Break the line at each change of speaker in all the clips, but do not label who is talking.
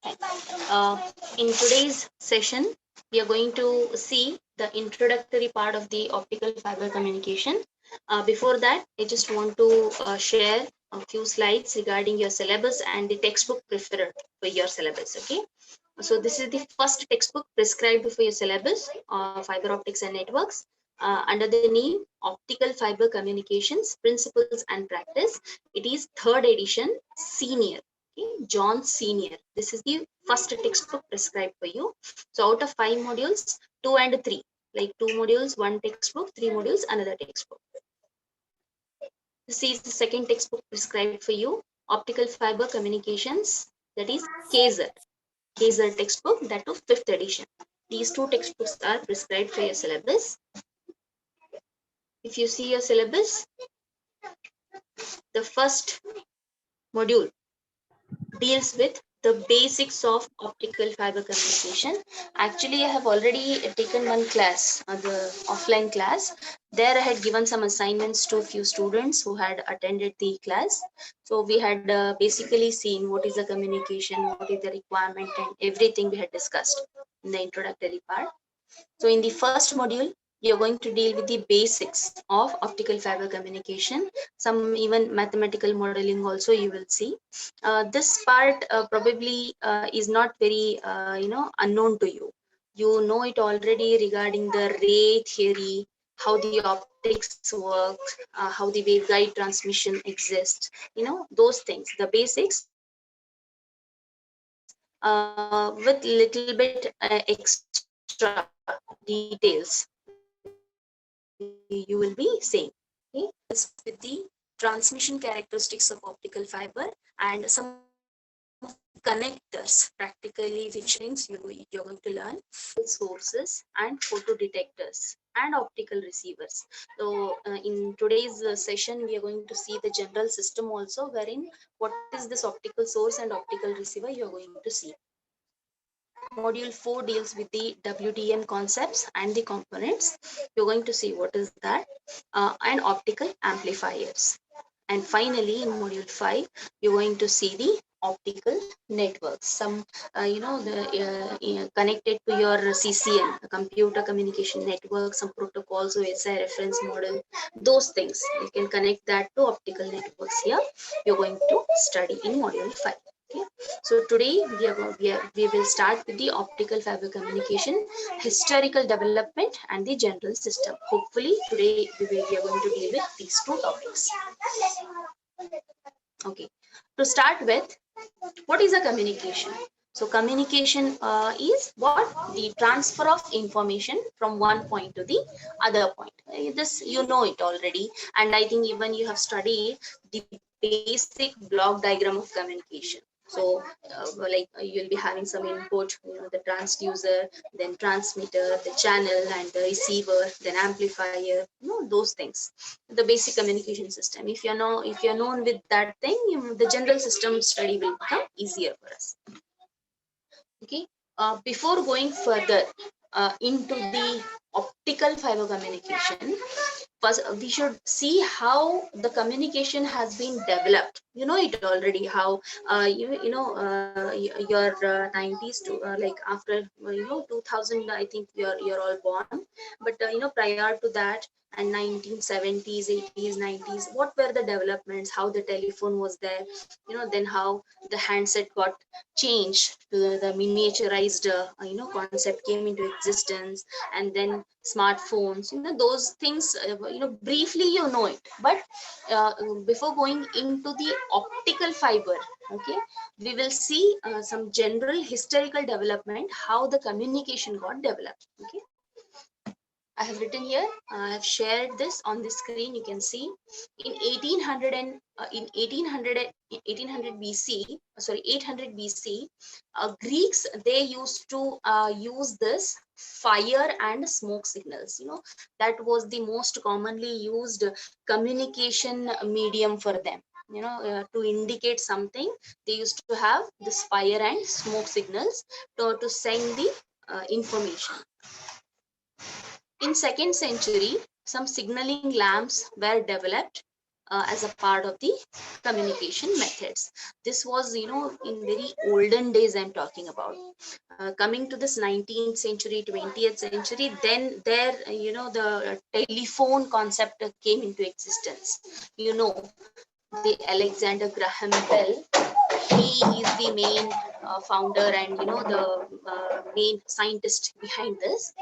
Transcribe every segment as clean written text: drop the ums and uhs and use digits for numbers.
In today's session, we are going to see the introductory part of the optical fiber communication. Before that, I just want to share a few slides regarding your syllabus and the textbook preferred for your syllabus. Okay, so this is the first textbook prescribed for your syllabus, fiber optics and networks, under the name Optical Fiber Communications Principles and Practice. It is third edition, senior. Okay, John Senior. This is the first textbook prescribed for you. So out of 5 modules, 2 and 3, like 2 modules, 1 textbook, 3 modules, another textbook. This is the second textbook prescribed for you, Optical Fiber Communications, that is Kaiser textbook, that to 5th edition. These 2 textbooks are prescribed for your syllabus. If you see your syllabus, the first module deals with the basics of optical fiber communication. Actually, I have already taken one class, the offline class. There I had given some assignments to a few students who had attended the class. So we had basically seen what is the communication, what is the requirement, and everything we had discussed in the introductory part. So in the first module, you're going to deal with the basics of optical fiber communication, some even mathematical modeling also you will see. This part probably is not very unknown to you. You know it already regarding the ray theory, how the optics work, how the waveguide transmission exists, those things, the basics, with little bit extra details you will be saying. Okay, with the transmission characteristics of optical fiber and some of the connectors, practically, which means you're going to learn sources and photo detectors and optical receivers. So in today's session, we are going to see the general system also, wherein what is this optical source and optical receiver you are going to see. Module 4 deals with the WDM concepts and the components. You're going to see what is that, and optical amplifiers. And finally, in module 5, you're going to see the optical networks. Some, connected to your CCN, computer communication network, some protocols, OSI reference model, those things. You can connect that to optical networks here. You're going to study in module 5. Okay. So today we will start with the optical fiber communication, historical development, and the general system. Hopefully today we are going to deal with these 2 topics. Okay. To start with, what is a communication? So communication is what? The transfer of information from one point to the other point. This you know it already, and I think even you have studied the basic block diagram of communication. So you'll be having some input, the transducer, then transmitter, the channel, and the receiver, then amplifier, those things, the basic communication system. If you're known with that thing, the general system study will become easier for us. Okay, before going further into the optical fiber communication, first we should see how the communication has been developed. You know it already, how your 90s to like after 2000, I think you're all born, but prior to that, and 1970s, 80s, 90s, what were the developments, how the telephone was there, then how the handset got changed to the miniaturized concept came into existence, and then smartphones, those things, briefly you know it. But before going into the optical fiber, okay, we will see some general historical development, how the communication got developed. Okay, I have written here, I have shared this on the screen. You can see in 1800 and in 1800 BC, sorry, 800 BC, Greeks, they used to use this fire and smoke signals. That was the most commonly used communication medium for them. To indicate something, they used to have this fire and smoke signals to send the information. In 2nd century, some signaling lamps were developed as a part of the communication methods. This was, in very olden days I'm talking about. Coming to this 19th century, 20th century, then there, the telephone concept came into existence. The Alexander Graham Bell, he is the main founder and the main scientist behind this.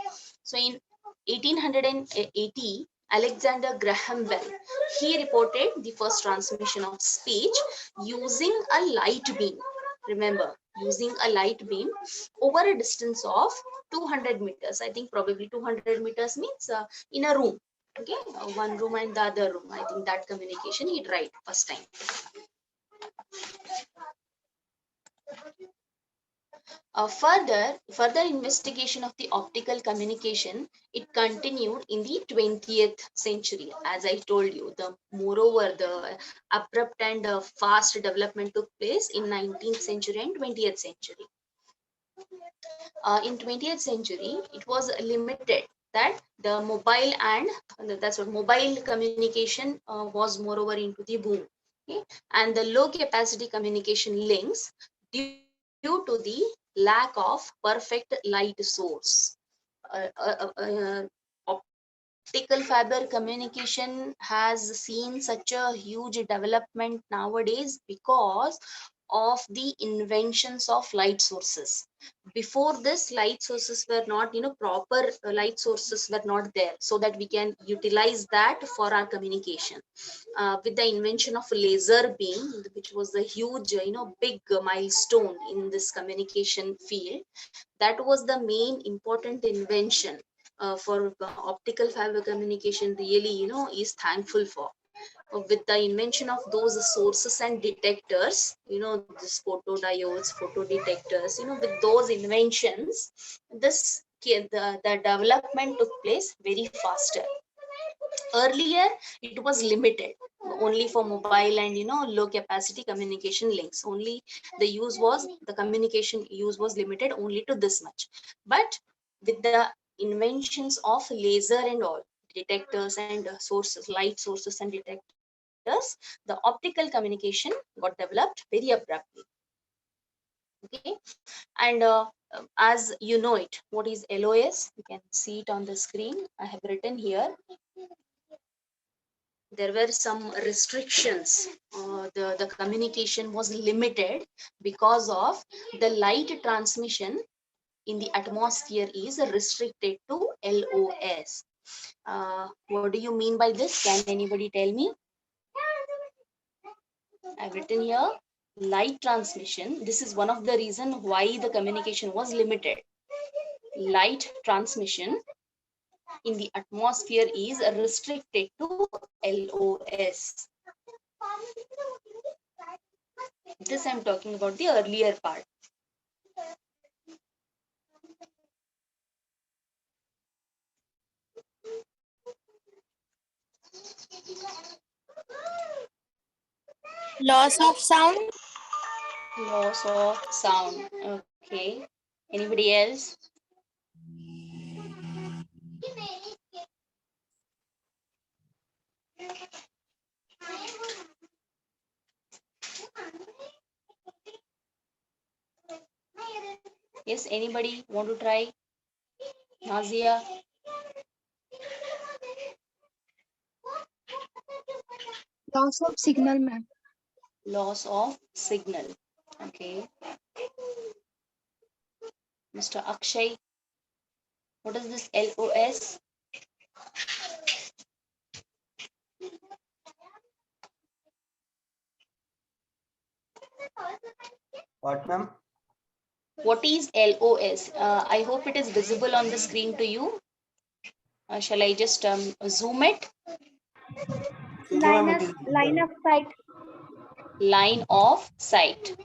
So in 1880, Alexander Graham Bell, he reported the first transmission of speech using a light beam. Remember, using a light beam over a distance of 200 meters. I think probably 200 meters means in a room. Okay, one room and the other room. I think that communication he tried first time. Further investigation of the optical communication, it continued in the 20th century. As I told you, moreover the abrupt and fast development took place in 19th century and 20th century. In 20th century, it was limited that the mobile and that's what mobile communication was moreover into the boom. Okay? And the low capacity communication links due to the lack of perfect light source. Optical fiber communication has seen such a huge development nowadays because of the inventions of light sources. Before this, light sources were not, proper light sources were not there, so that we can utilize that for our communication. With the invention of laser beam, which was a huge, big milestone in this communication field, that was the main important invention for optical fiber communication. Really, is thankful for. With the invention of those sources and detectors, this photodiodes, photodetectors, with those inventions, the development took place very faster. Earlier, it was limited only for mobile and low capacity communication links. Only the communication use was limited only to this much. But with the inventions of laser and all detectors and sources, light sources and detectors, the optical communication got developed very abruptly. Okay, and as you know it, what is LOS? You can see it on the screen. I have written here. There were some restrictions. The communication was limited because of the light transmission in the atmosphere is restricted to LOS. What do you mean by this? Can anybody tell me? I've written here light transmission. This is one of the reasons why the communication was limited. Light transmission in the atmosphere is restricted to LOS. This I'm talking about the earlier part.
Loss of sound.
Loss of sound. Okay. Anybody else? Yes, anybody want to try? Nazia?
Loss of signal, ma'am.
Loss of signal. Okay. Mr. Akshay, what is this LOS?
What, ma'am?
What is LOS? I hope it is visible on the screen to you. Shall I just zoom it?
Line of sight.
Line of sight.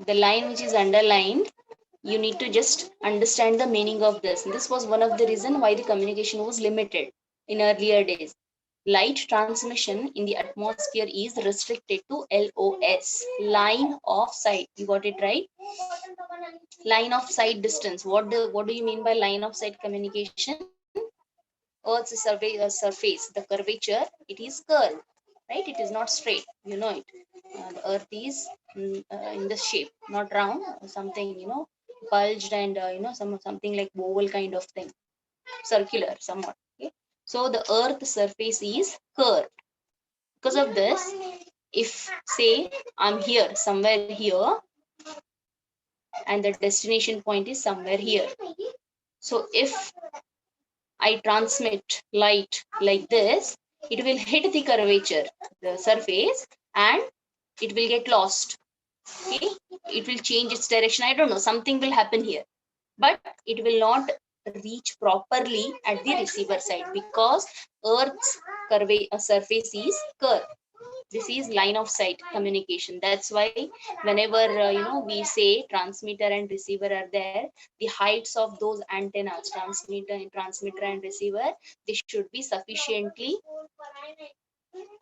The line which is underlined, you need to just understand the meaning of this. This was one of the reasons why the communication was limited in earlier days. light transmission in the atmosphere is restricted to LOS, line of sight. You got it right? Line of sight distance. What do you mean by line of sight communication? Earth's surface, the curvature, it is curved, right? It is not straight. You know it. The Earth is in the shape, not round, something bulged and something like oval kind of thing, circular somewhat. Okay? So the Earth surface is curved. Because of this, if say I'm here, somewhere here, and the destination point is somewhere here. So if I transmit light like this, it will hit the curvature, the surface, and it will get lost. Okay, it will change its direction. I don't know, something will happen here, but it will not reach properly at the receiver side because Earth's surface is curved. This is line of sight communication. That's why whenever we say transmitter and receiver are there, the heights of those antennas, transmitter and receiver, they should be sufficiently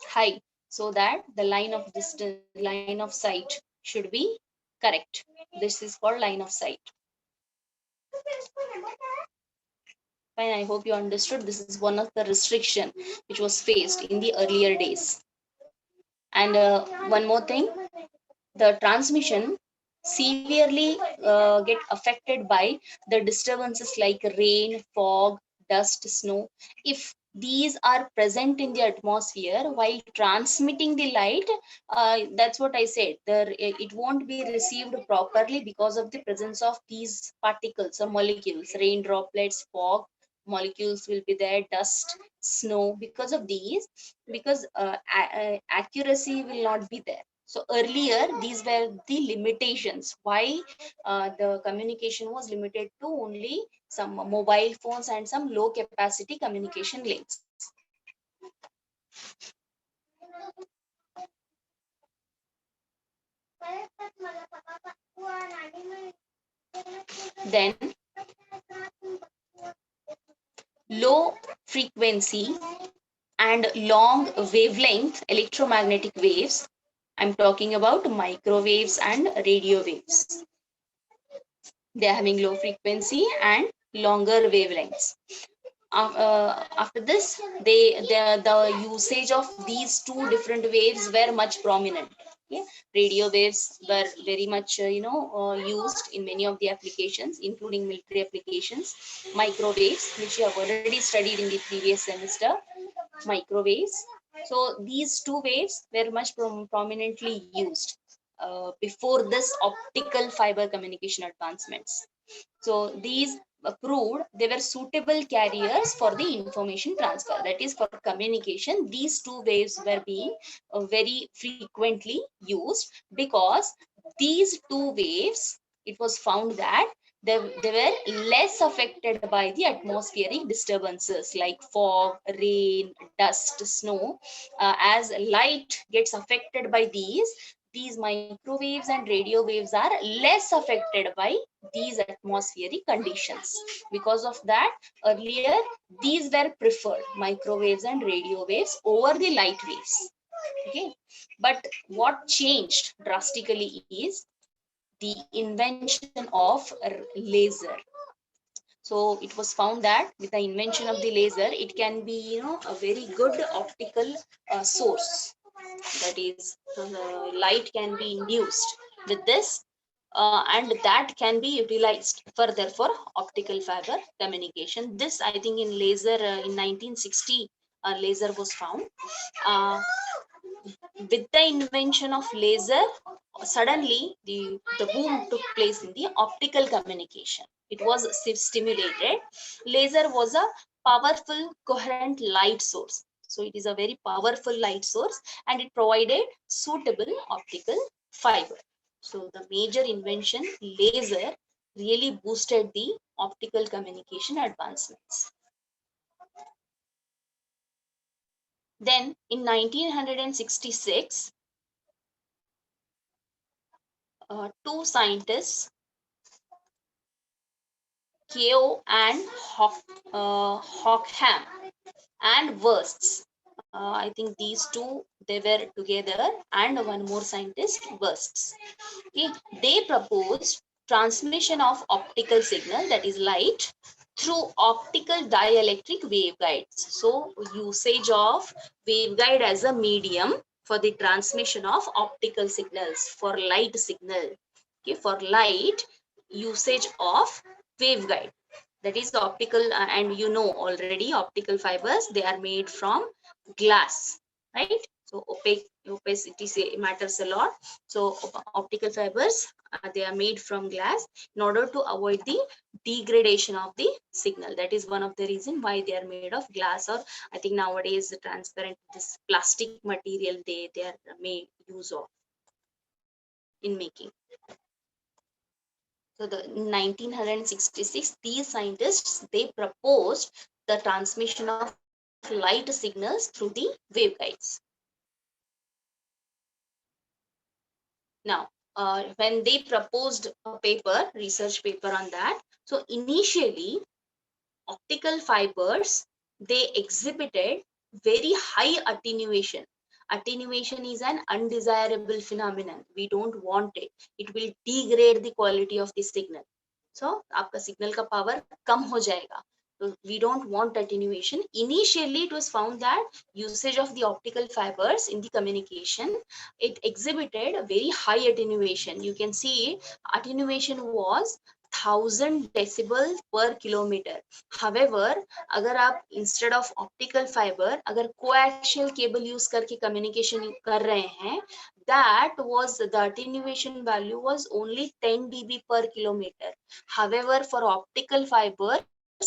high so that the line of distance, line of sight should be correct. This is called line of sight. Fine, I hope you understood. This is one of the restriction which was faced in the earlier days. And one more thing, the transmission severely get affected by the disturbances like rain, fog, dust, snow. If these are present in the atmosphere while transmitting the light, that's what I said, it won't be received properly because of the presence of these particles or molecules, rain droplets, fog molecules will be there, dust, snow. Because of these, because accuracy will not be there. So earlier, these were the limitations. Why the communication was limited to only some mobile phones and some low capacity communication links. Then low frequency and long wavelength electromagnetic waves. I'm talking about microwaves and radio waves. They are having low frequency and longer wavelengths. After this, the usage of these two different waves were much prominent. Okay? Radio waves were very much used in many of the applications, including military applications. Microwaves, which you have already studied in the previous semester, microwaves. So these two waves were much prominently used before this optical fiber communication advancements. So these proved they were suitable carriers for the information transfer, that is for communication. These two waves were being very frequently used because these two waves, it was found that they were less affected by the atmospheric disturbances like fog, rain, dust, snow. As light gets affected by these microwaves and radio waves are less affected by these atmospheric conditions. Because of that, earlier these were preferred, microwaves and radio waves over the light waves. Okay, but what changed drastically is the invention of laser. So it was found that with the invention of the laser, it can be a very good optical source. That is, light can be induced with this, and that can be utilized further for optical fiber communication. This, I think, in laser in 1960, laser was found. Uh, with the invention of laser, suddenly the boom took place in the optical communication. It was stimulated. Laser was a powerful coherent light source. So it is a very powerful light source and it provided suitable optical fiber. So the major invention, laser, really boosted the optical communication advancements. Then in 1966, two scientists, Keogh and Hockham and Wurst, I think these two, they were together, and one more scientist, bursts. Okay, they proposed transmission of optical signal, that is light, through optical dielectric waveguides. So usage of waveguide as a medium for the transmission of optical signals, for light signal. Okay, for light, usage of waveguide, that is optical, and you know already optical fibers, they are made from glass, right? So opacity matters a lot. So optical fibers, they are made from glass in order to avoid the degradation of the signal. That is one of the reason why they are made of glass, or I think nowadays the transparent, this plastic material, they are made use of in making. So the 1966, these scientists, they proposed the transmission of light signals through the waveguides. Now, when they proposed a paper, research paper on that, so initially optical fibers, they exhibited very high attenuation. Attenuation is an undesirable phenomenon. We don't want it. It will degrade the quality of the signal. So आपका signal का power कम हो जाएगा. So we don't want attenuation. Initially, it was found that usage of the optical fibers in the communication, it exhibited a very high attenuation. You can see attenuation was 1000 decibel per kilometer. However, अगर आप instead of optical fiber अगर coaxial cable use करके communication कर रहे हैं, that was the attenuation value was only 10 dB per kilometer. However, for optical fibers,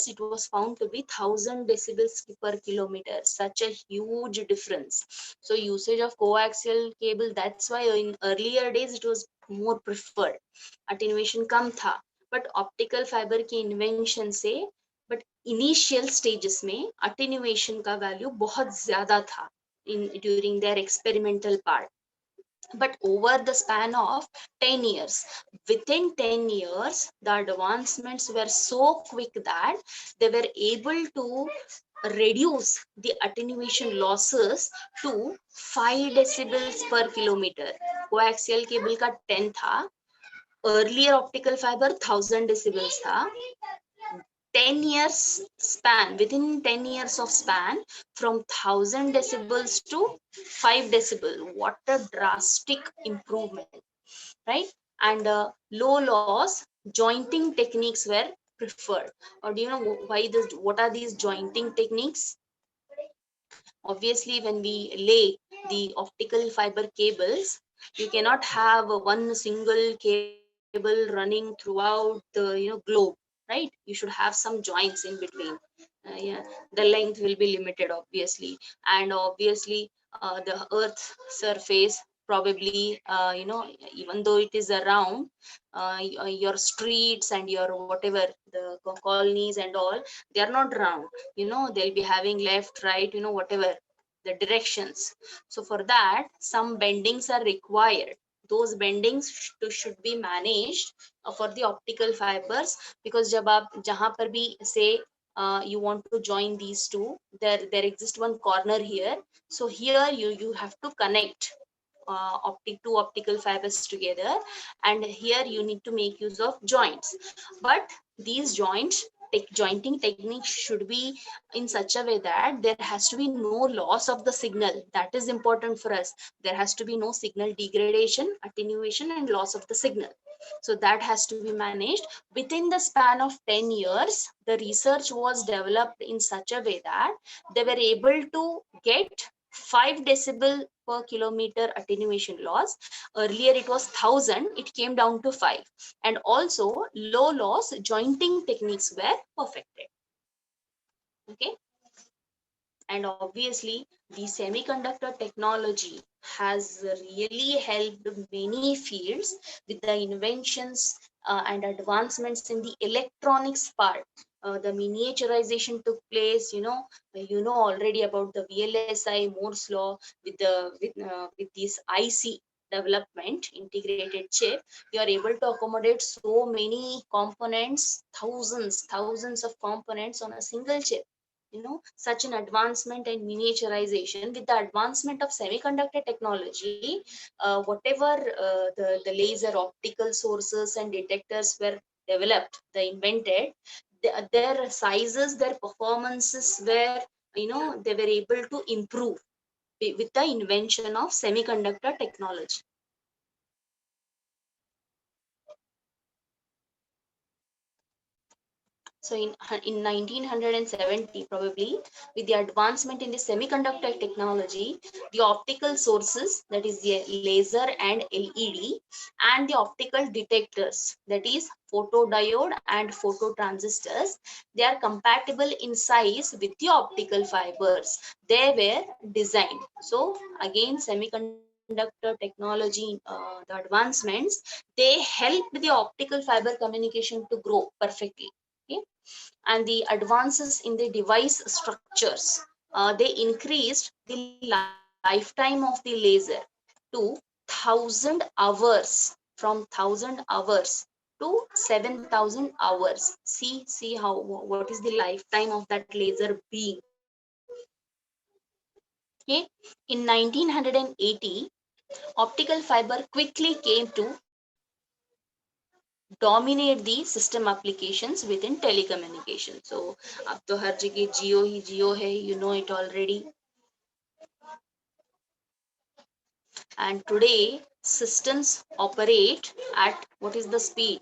it was found to be 1000 decibels per kilometer. Such a huge difference. So usage of coaxial cable, that's why in earlier days it was more preferred. Attenuation कम था, but optical fiber की invention से, but initial stages में attenuation का value बहुत ज़्यादा था in during their experimental part. But over the span of 10 years, within 10 years, the advancements were so quick that they were able to reduce the attenuation losses to 5 decibels per kilometer. Coaxial cable का 10 था, earlier optical fiber 1000 decibels था. 10 years span, within 10 years of span, from 1000 decibels to 5 decibel, what a drastic improvement, right? And low loss jointing techniques were preferred. Or do you know why this, what are these jointing techniques? Obviously, when we lay the optical fiber cables, you cannot have one single cable running throughout the globe, right? You should have some joints in between. Yeah, the length will be limited, obviously, and obviously the Earth surface probably, even though it is around, your streets and your whatever the colonies and all, they are not round. They'll be having left, right, whatever the directions. So for that, some bendings are required. Those bendings should be managed for the optical fibers, because जब आप जहाँ पर भी say you want to join these two, there exists one corner here. So here you have to connect two optical fibers together, and here you need to make use of joints. But these jointing techniques should be in such a way that there has to be no loss of the signal. That is important for us. There has to be no signal degradation, attenuation, and loss of the signal. So that has to be managed. Within the span of 10 years, the research was developed in such a way that they were able to get 5 decibel per kilometer attenuation loss. Earlier it was 1000, it came down to 5. And also low loss jointing techniques were perfected. Okay. And obviously, the semiconductor technology has really helped many fields with the inventions and advancements in the electronics part. The miniaturization took place. You know already about the VLSI Moore's law with this IC development, integrated chip. You are able to accommodate so many components, thousands of components on a single chip. such an advancement and miniaturization. With the advancement of semiconductor technology, whatever the laser optical sources and detectors were developed, they invented, their sizes, their performances were, they were able to improve with the invention of semiconductor technology. So in 1970, probably, with the advancement in the semiconductor technology, the optical sources, that is the laser and LED, and the optical detectors, that is photodiode and phototransistors, they are compatible in size with the optical fibers. They were designed. So again, semiconductor technology, the advancements, they helped the optical fiber communication to grow perfectly. Okay, and the advances in the device structures, they increased the lifetime of the laser to 1,000 hours, from 1,000 hours to 7,000 hours. See how, what is the lifetime of that laser being. Okay, in 1980, optical fiber quickly came to dominate the system applications within telecommunication. So अब तो हर जगह जियो ही जियो है, it already. And today systems operate at, what is the speed,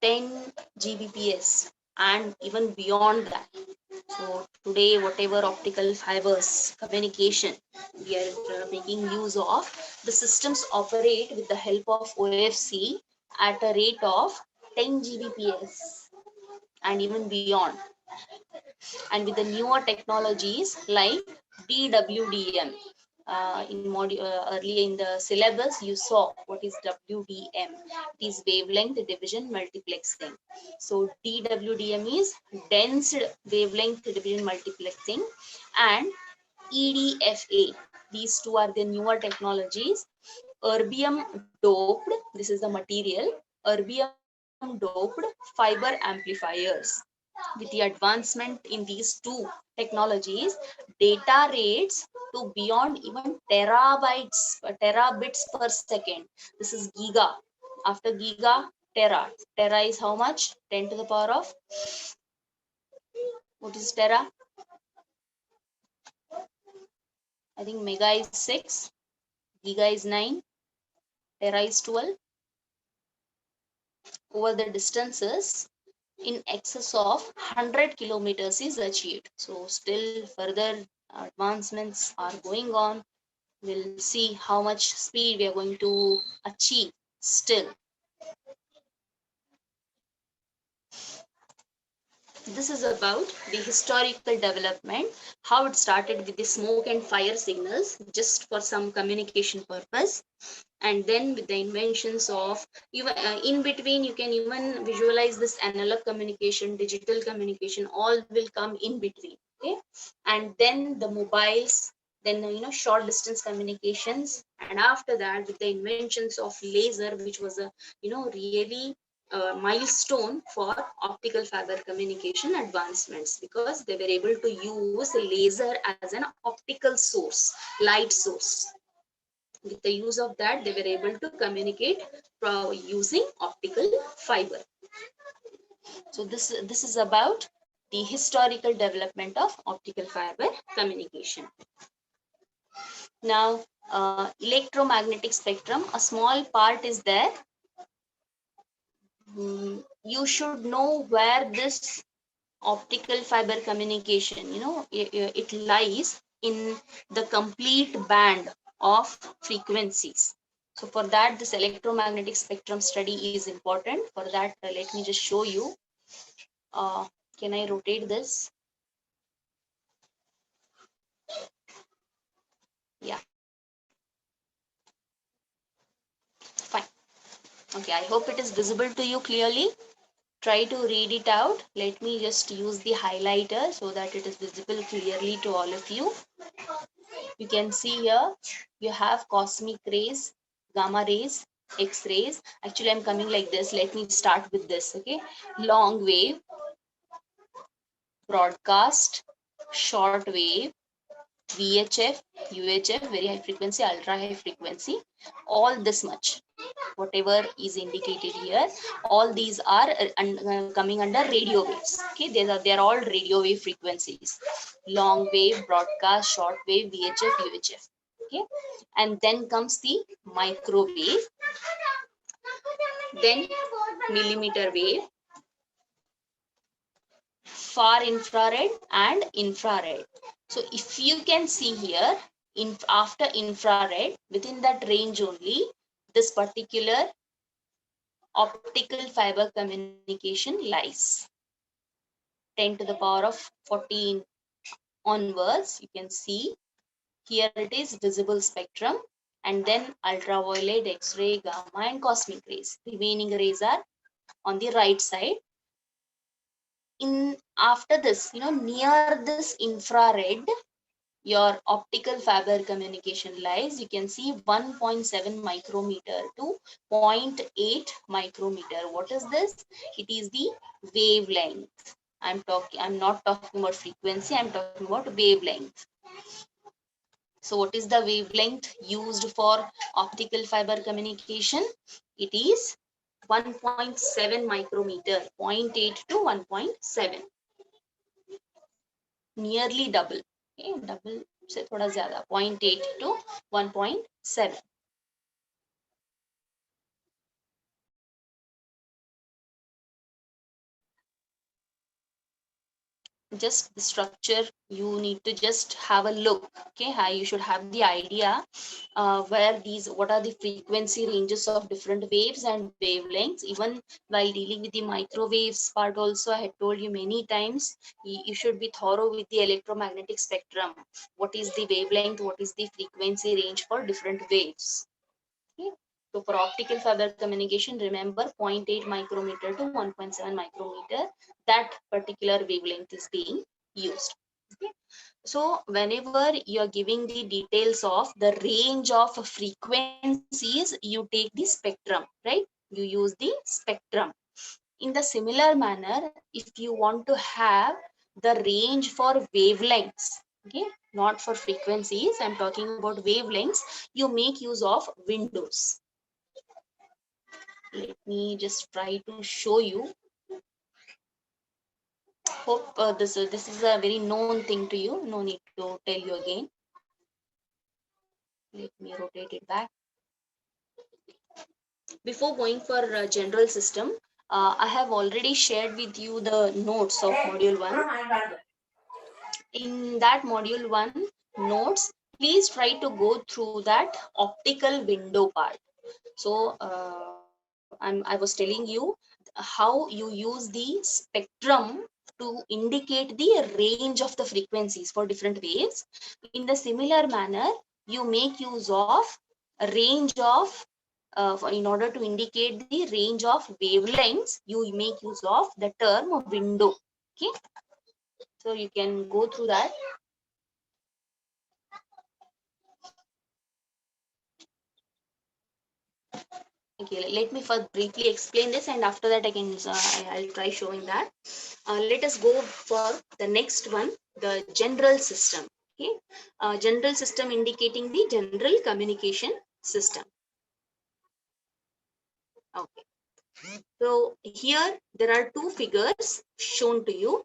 10 Gbps and even beyond that. So today, whatever optical fibers communication we are making use of, the systems operate with the help of OFC at a rate of 10 Gbps and even beyond. And with the newer technologies like DWDM, earlier in the syllabus you saw what is WDM. It is wavelength division multiplexing. So DWDM is dense wavelength division multiplexing, and EDFA, these two are the newer technologies. Erbium doped, this is the material, erbium doped fiber amplifiers. With the advancement in these two technologies, data rates to beyond even terabits per second. This is giga. After giga, tera. Tera is how much? 10 to the power of, what is tera? I think mega is 6, giga is 9, tera is 12. Over the distances in excess of 100 kilometers is achieved. So still further advancements are going on. We'll see how much speed we are going to achieve still. This is about the historical development, how it started with the smoke and fire signals just for some communication purpose. And then with the inventions of, even in between, you can even visualize this analog communication, digital communication, all will come in between. Okay, and then the mobiles, then short distance communications, and after that with the inventions of laser, which was a really milestone for optical fiber communication advancements, because they were able to use laser as an optical source, light source. With the use of that, they were able to communicate using optical fiber. So this is about the historical development of optical fiber communication. Now, electromagnetic spectrum, a small part is there. You should know where this optical fiber communication, it lies in the complete band of frequencies. So for that, this electromagnetic spectrum study is important. For that, let me just show you. Can I rotate this? Yeah, fine. Okay, I hope it is visible to you clearly. Try to read it out. Let me just use the highlighter so that it is visible clearly to all of you. You can see here, you have cosmic rays, gamma rays, X-rays. Actually, I'm coming like this. Let me start with this, okay? Long wave, broadcast, short wave, VHF, UHF, very high frequency, ultra high frequency, all this much. Whatever is indicated here, all these are coming under radio waves. Okay, they are all radio wave frequencies. Long wave, broadcast, short wave, VHF, UHF. Okay, and then comes the microwave, then millimeter wave, far infrared and infrared. So if you can see here, after infrared, within that range only, this particular optical fiber communication lies. 10 to the power of 14 onwards, you can see here it is visible spectrum, and then ultraviolet, X-ray, gamma, and cosmic rays. Remaining rays are on the right side. In after this, near this infrared, your optical fiber communication lies. You can see 1.7 micrometer to zero 0.8 micrometer. What is this? It is the wavelength. I'm not talking about frequency, I'm talking about wavelength. So what is the wavelength used for optical fiber communication? It is 1.7 micrometer, 0.8 to 1.7. Nearly double. Okay, double से थोड़ा ज़्यादा, 0.8 to 1.7. Just the structure, you need to just have a look. Okay, how you should have the idea what are the frequency ranges of different waves and wavelengths. Even while dealing with the microwaves part also, I had told you many times, you should be thorough with the electromagnetic spectrum. What is the wavelength, what is the frequency range for different waves. Okay. So for optical fiber communication, remember 0.8 micrometer to 1.7 micrometer, that particular wavelength is being used. Okay. So whenever you're giving the details of the range of frequencies, you take the spectrum, right? You use the spectrum. In the similar manner, if you want to have the range for wavelengths, okay, not for frequencies, I'm talking about wavelengths, you make use of windows. Let me just try to show you. Hope this is a very known thing to you. No need to tell you again. Let me rotate it back. Before going for general system, I have already shared with you the notes of module 1. In that module 1 notes, please try to go through that optical window part. So I was telling you how you use the spectrum to indicate the range of the frequencies for different waves. In the similar manner, you make use of a range of in order to indicate the range of wavelengths, you make use of the term window. Okay, so you can go through that. Okay, let me first briefly explain this, and after that I'll try showing that. Let us go for the next one, the general system. Okay, general system indicating the general communication system. Okay, so here there are two figures shown to you.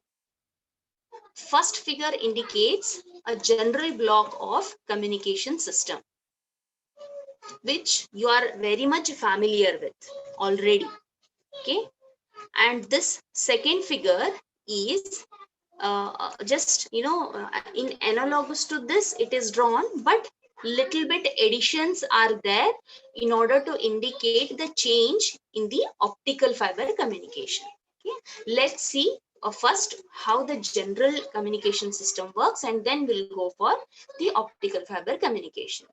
First figure indicates a general block of communication system, which you are very much familiar with already. Okay, and this second figure is just in analogous to this it is drawn, but little bit additions are there in order to indicate the change in the optical fiber communication. Okay, let's see first how the general communication system works, and then we'll go for the optical fiber communication.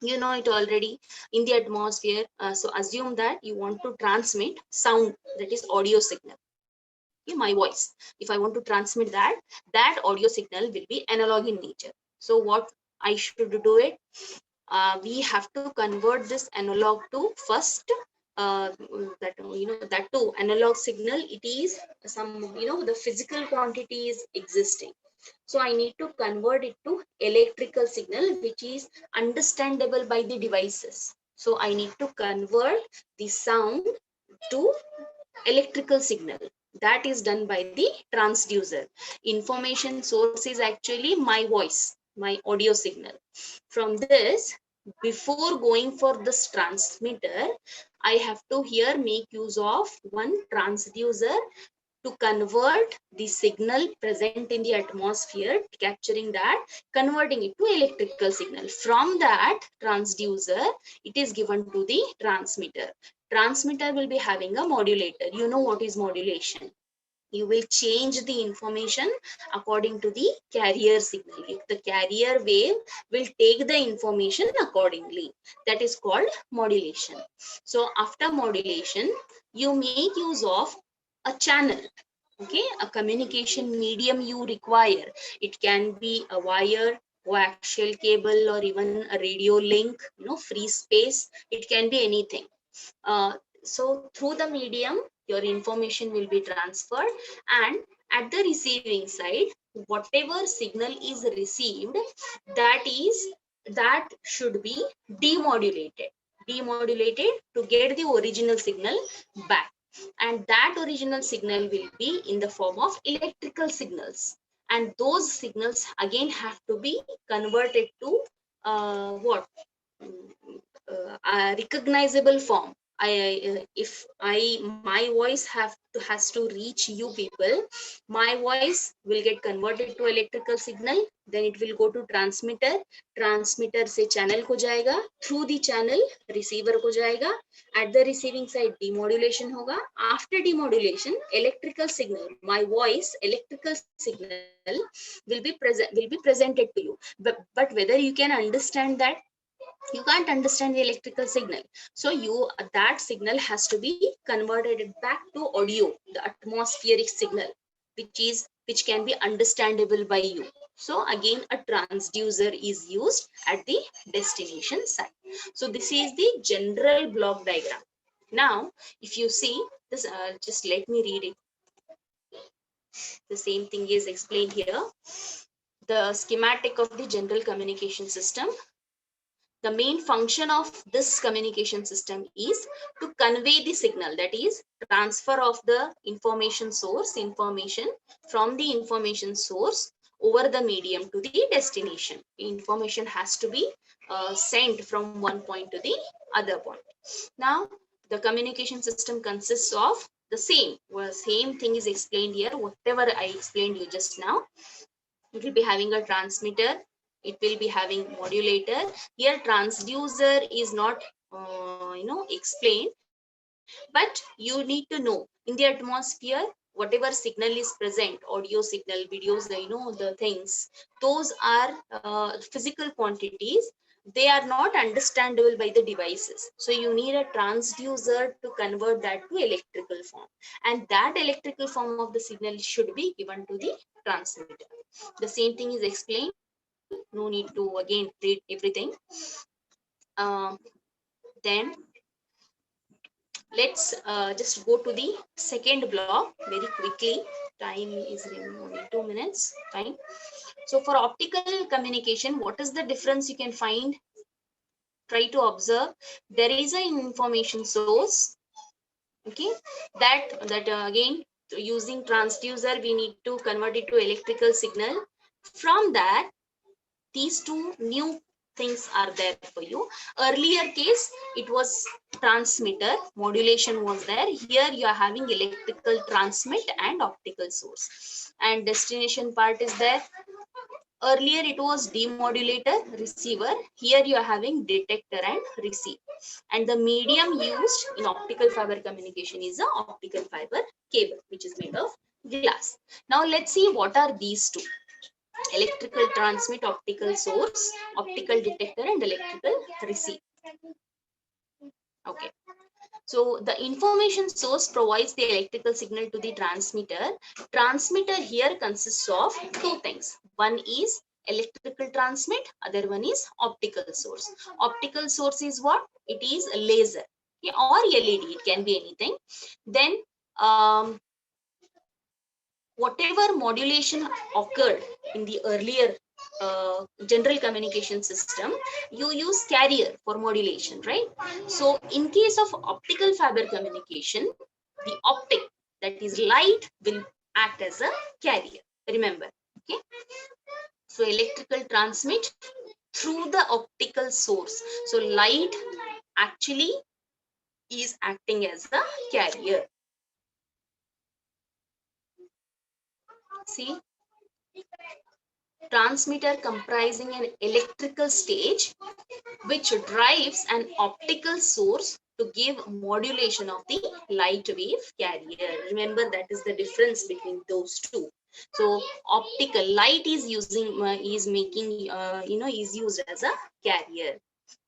You know it already. In the atmosphere, so assume that you want to transmit sound, that is audio signal. Okay, my voice, if I want to transmit that audio signal will be analog in nature. So what I should do it, we have to convert this analog to first that to analog signal. It is some the physical quantity is existing. So I need to convert it to electrical signal, which is understandable by the devices. So I need to convert the sound to electrical signal. That is done by the transducer. Information source is actually my voice, my audio signal. From this, before going for this transmitter, I have to here make use of one transducer to convert the signal present in the atmosphere, capturing that, converting it to electrical signal. From that transducer, it is given to the transmitter. Transmitter will be having a modulator. You know what is modulation. You will change the information according to the carrier signal. If the carrier wave will take the information accordingly, that is called modulation. So after modulation, you make use of a channel, okay, a communication medium you require. It can be a wire, coaxial cable, or even a radio link, free space. It can be anything. uh, so through the medium, your information will be transferred, and at the receiving side, whatever signal is received, that should be demodulated. Demodulated to get the original signal back, and that original signal will be in the form of electrical signals, and those signals again have to be converted to what recognizable form. If my voice has to reach you people, my voice will get converted to electrical signal, then it will go to transmitter. Transmitter से channel को जाएगा, through the channel receiver को जाएगा, at the receiving side demodulation होगा. After demodulation, electrical signal, my voice electrical signal will be presented to you. But whether you can understand that, you can't understand the electrical signal. So that signal has to be converted back to audio, the atmospheric signal, which can be understandable by you. So again, a transducer is used at the destination site. So this is the general block diagram. Now if you see this, just let me read it. The same thing is explained here. The schematic of the general communication system. The main function of this communication system is to convey the signal, that is transfer of the information from the information source over the medium to the destination. Information has to be sent from one point to the other point. Now the communication system consists of the same thing is explained here, whatever I explained you just now. It will be having a transmitter, it will be having modulator. Here transducer is not explained, but you need to know in the atmosphere whatever signal is present, audio signal, videos, the things, those are physical quantities. They are not understandable by the devices, so you need a transducer to convert that to electrical form, and that electrical form of the signal should be given to the transmitter. The same thing is explained, no need to again read everything. uh, then let's just go to the second block very quickly. Time is only 2 minutes time. So for optical communication, what is the difference you can find? Try to observe. There is an information source, okay, that again, using transducer we need to convert it to electrical signal. From that, these two new things are there for you. Earlier case, it was transmitter, modulation was there. Here you are having electrical transmit and optical source, and destination part is there. Earlier it was demodulator, receiver. Here you are having detector and receive. And the medium used in optical fiber communication is a optical fiber cable, which is made of glass. Now let's see what are these two: electrical transmit, optical source, optical detector, and electrical receive. Okay. So the information source provides the electrical signal to the transmitter. Transmitter here consists of two things. One is electrical transmit, other one is optical source. Optical source is what? It is a laser, okay, or LED, it can be anything. Then whatever modulation occurred in the earlier general communication system, you use carrier for modulation, right? So in case of optical fiber communication, the optic, that is light, will act as a carrier. Remember, okay? So electrical transmit through the optical source. So light actually is acting as a carrier. See, transmitter comprising an electrical stage which drives an optical source to give modulation of the light wave carrier. Remember, that is the difference between those two. So optical light is is used as a carrier.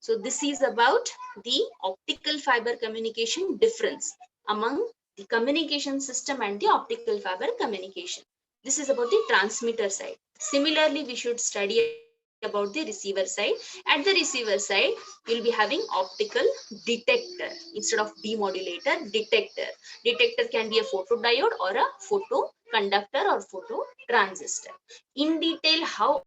So this is about the optical fiber communication difference among the communication system and the optical fiber communication. This is about the transmitter side. Similarly, we should study about the receiver side. At the receiver side, you'll be having optical detector instead of demodulator. Detector can be a photodiode or a photo conductor or photo transistor. In detail, how